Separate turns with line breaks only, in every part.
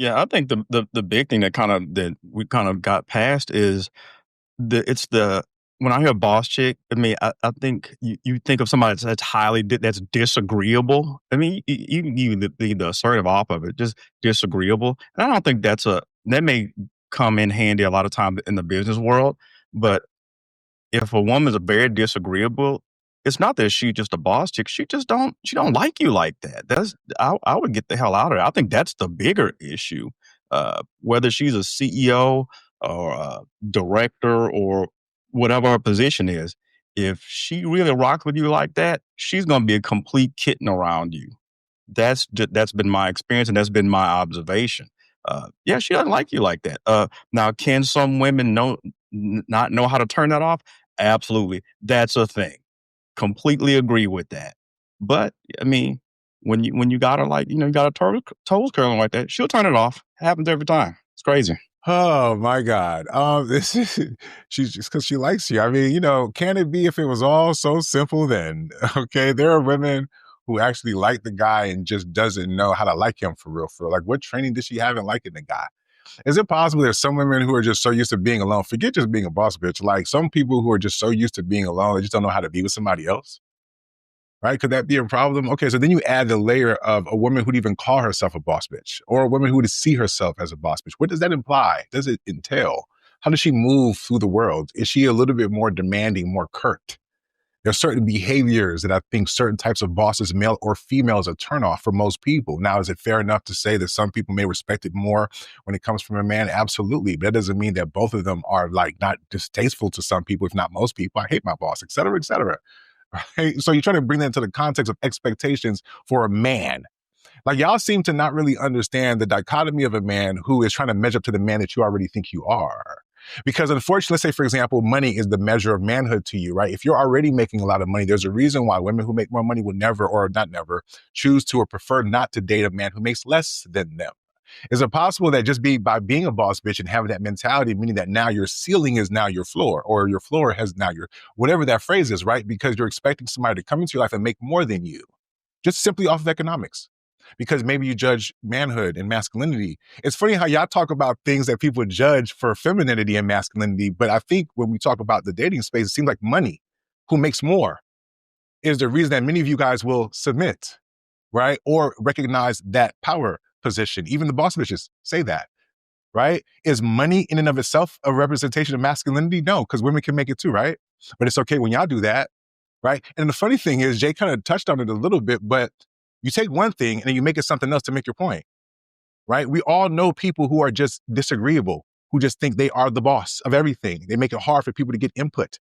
Yeah, I think the big thing that we kind of got past is the when I hear boss chick, I mean, I think you think of somebody that's that's disagreeable. I mean, you can even the assertive off of it, just disagreeable. And I don't think that may come in handy a lot of times in the business world, but if a woman's very disagreeable, it's not that she's just a boss chick. She don't like you like that. I would get the hell out of there. I think that's the bigger issue. Whether she's a CEO or a director or whatever her position is, if she really rocks with you like that, she's gonna be a complete kitten around you. That's been my experience and that's been my observation. Yeah, she doesn't like you like that. Now, can some women not know how to turn that off? Absolutely, that's a thing. Completely agree with that. But I mean, when you got her like you got her toes curling like that, she'll turn it off. Happens every time. It's crazy.
Oh my God. This is she's just because she likes you. I mean, can it be if it was all so simple then? Okay. There are women who actually like the guy and just doesn't know how to like him for real, for real. Like, what training did she have in liking the guy? Is it possible there's some women who are just so used to being alone? Forget just being a boss bitch. Like some people who are just so used to being alone, they just don't know how to be with somebody else. Right? Could that be a problem? Okay, so then you add the layer of a woman who'd even call herself a boss bitch, or a woman who would see herself as a boss bitch. What does that imply? Does it entail? How does she move through the world? Is she a little bit more demanding, more curt? There's certain behaviors that I think certain types of bosses, male or female, is a turnoff for most people. Now, is it fair enough to say that some people may respect it more when it comes from a man? Absolutely. But that doesn't mean that both of them are like not distasteful to some people, if not most people. I hate my boss, et cetera, et cetera. Right? So you try to bring that into the context of expectations for a man. Like y'all seem to not really understand the dichotomy of a man who is trying to measure up to the man that you already think you are. Because unfortunately, let's say, for example, money is the measure of manhood to you, right? If you're already making a lot of money, there's a reason why women who make more money will never, or not never, choose to or prefer not to date a man who makes less than them. Is it possible that just by being a boss bitch and having that mentality, meaning that now your ceiling is now your floor, or your floor has now your, whatever that phrase is, right? Because you're expecting somebody to come into your life and make more than you, just simply off of economics. Because maybe you judge manhood and masculinity. It's funny how y'all talk about things that people judge for femininity and masculinity, but I think when we talk about the dating space, it seems like money, who makes more, is the reason that many of you guys will submit, right? Or recognize that power position. Even the boss bitches say that, right? Is money in and of itself a representation of masculinity? No, because women can make it too, right? But it's okay when y'all do that, right? And the funny thing is, Jay kind of touched on it a little bit, but you take one thing and then you make it something else to make your point, right? We all know people who are just disagreeable, who just think they are the boss of everything. They make it hard for people to get input,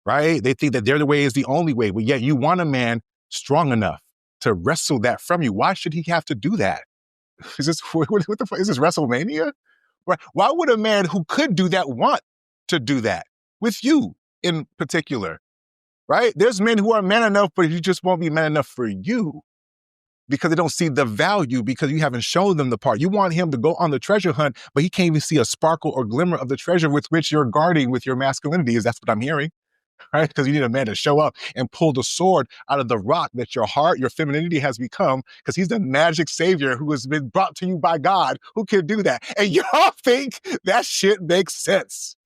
right? They think that their way is the only way, but yet you want a man strong enough to wrestle that from you. Why should he have to do that? Is this, what the fuck, is this WrestleMania? Right? Why would a man who could do that want to do that with you in particular, right? There's men who are man enough, but you just won't be man enough for you because they don't see the value because you haven't shown them the part. You want him to go on the treasure hunt, but he can't even see a sparkle or glimmer of the treasure with which you're guarding with your masculinity. Is that's what I'm hearing, right? Because you need a man to show up and pull the sword out of the rock that your heart, your femininity has become, because he's the magic savior who has been brought to you by God who can do that. And y'all think that shit makes sense.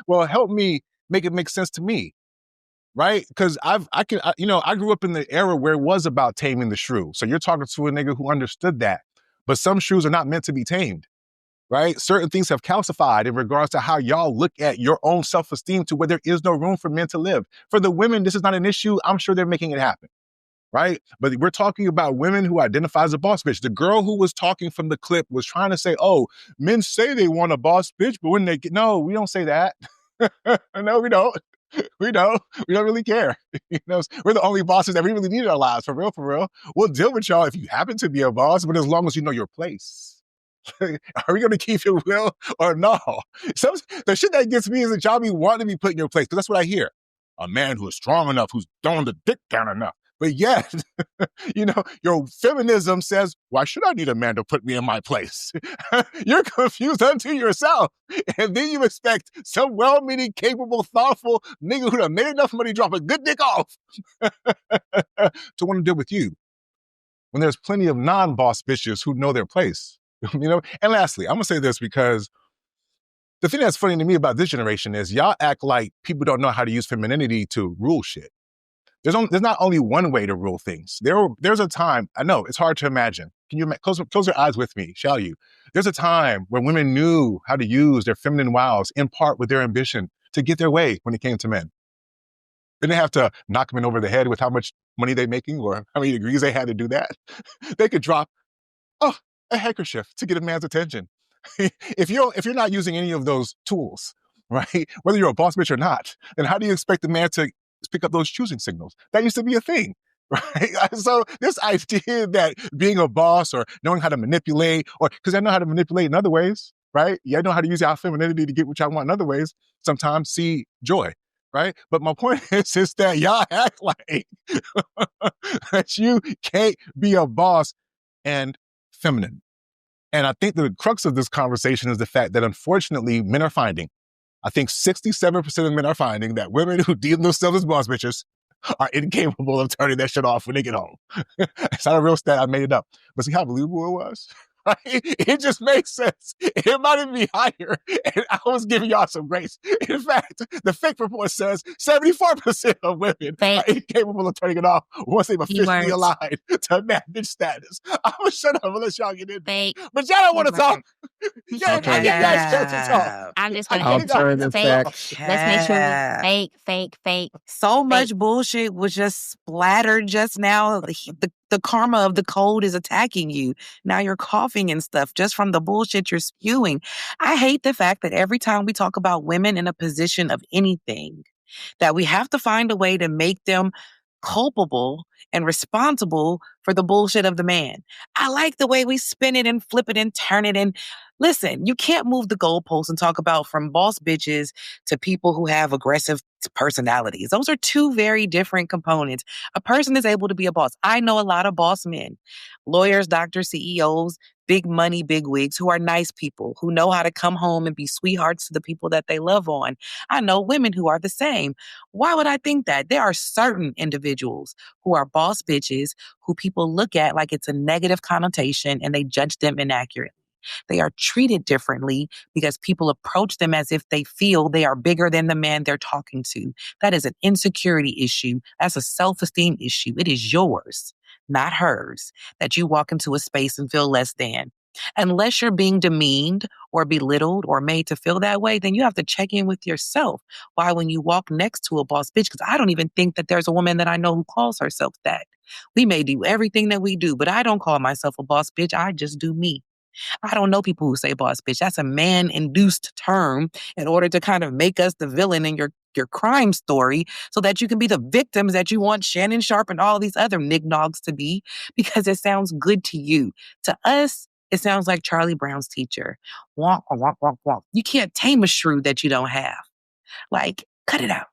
Well, help me make it make sense to me. Right? Because I grew up in the era where it was about taming the shrew. So you're talking to a nigga who understood that. But some shrews are not meant to be tamed, right? Certain things have calcified in regards to how y'all look at your own self-esteem to where there is no room for men to live. For the women, this is not an issue. I'm sure they're making it happen, right? But we're talking about women who identify as a boss bitch. The girl who was talking from the clip was trying to say, oh, men say they want a boss bitch, but when they get, no, we don't say that. No, we don't. We don't. We don't really care. We're the only bosses that we really need in our lives. For real, for real. We'll deal with y'all if you happen to be a boss, but as long as you know your place. Are we going to keep your will or no? The shit that gets me is that y'all be wanting to be put in your place, because that's what I hear. A man who is strong enough, who's throwing the dick down enough. But yet, your feminism says, why should I need a man to put me in my place? You're confused unto yourself. And then you expect some well-meaning, capable, thoughtful nigga who done made enough money drop a good dick off to want to deal with you when there's plenty of non-boss bitches who know their place. And lastly, I'm gonna say this because the thing that's funny to me about this generation is y'all act like people don't know how to use femininity to rule shit. There's not only one way to rule things. There's a time, I know, it's hard to imagine. Can you close your eyes with me, shall you? There's a time when women knew how to use their feminine wiles in part with their ambition to get their way when it came to men. They didn't have to knock men over the head with how much money they're making or how many degrees they had to do that. They could drop, oh, a handkerchief to get a man's attention. If you're not using any of those tools, right, whether you're a boss bitch or not, then how do you expect the man to pick up those choosing signals? That used to be a thing, right? So this idea that being a boss or knowing how to manipulate, or because I know how to manipulate in other ways, right? Yeah, I know how to use our femininity to get what I want in other ways. Sometimes see joy, right? But my point is that y'all act like that you can't be a boss and feminine. And I think the crux of this conversation is the fact that unfortunately men are finding, I think 67% of men are finding that women who deem themselves as boss bitches are incapable of turning that shit off when they get home. It's not a real stat, I made it up. But see how believable it was? Right? It just makes sense. It might even be higher. And I was giving y'all some grace. In fact, the fake report says 74% of women are incapable of turning it off once they've officially aligned to man bitch status. I'm gonna shut up and let y'all get in there. But y'all don't want to talk. Yeah,
Okay.
I get guys to talk.
I'm just gonna
Alternative
fake.
facts.
Let's make sure we fake.
So much bullshit was just splattered just now. The karma of the cold is attacking you. Now you're coughing and stuff just from the bullshit you're spewing. I hate the fact that every time we talk about women in a position of anything, that we have to find a way to make them culpable and responsible for the bullshit of the man. I like the way we spin it and flip it and turn it. And listen, you can't move the goalposts and talk about from boss bitches to people who have aggressive personalities. Those are two very different components. A person is able to be a boss. I know a lot of boss men, lawyers, doctors, CEOs, big money, big wigs who are nice people, who know how to come home and be sweethearts to the people that they love on. I know women who are the same. Why would I think that? There are certain individuals who are boss bitches who people look at like it's a negative connotation and they judge them inaccurately. They are treated differently because people approach them as if they feel they are bigger than the man they're talking to. That is an insecurity issue. That's a self-esteem issue. It is yours, not hers, that you walk into a space and feel less than. Unless you're being demeaned or belittled or made to feel that way, then you have to check in with yourself. Why, when you walk next to a boss bitch, because I don't even think that there's a woman that I know who calls herself that. We may do everything that we do, but I don't call myself a boss bitch. I just do me. I don't know people who say boss bitch. That's a man-induced term in order to kind of make us the villain in your crime story so that you can be the victims that you want Shannon Sharp and all these other nignogs to be because it sounds good to you. To us, it sounds like Charlie Brown's teacher. Walk, walk, walk, walk. You can't tame a shrew that you don't have. Like, cut it out.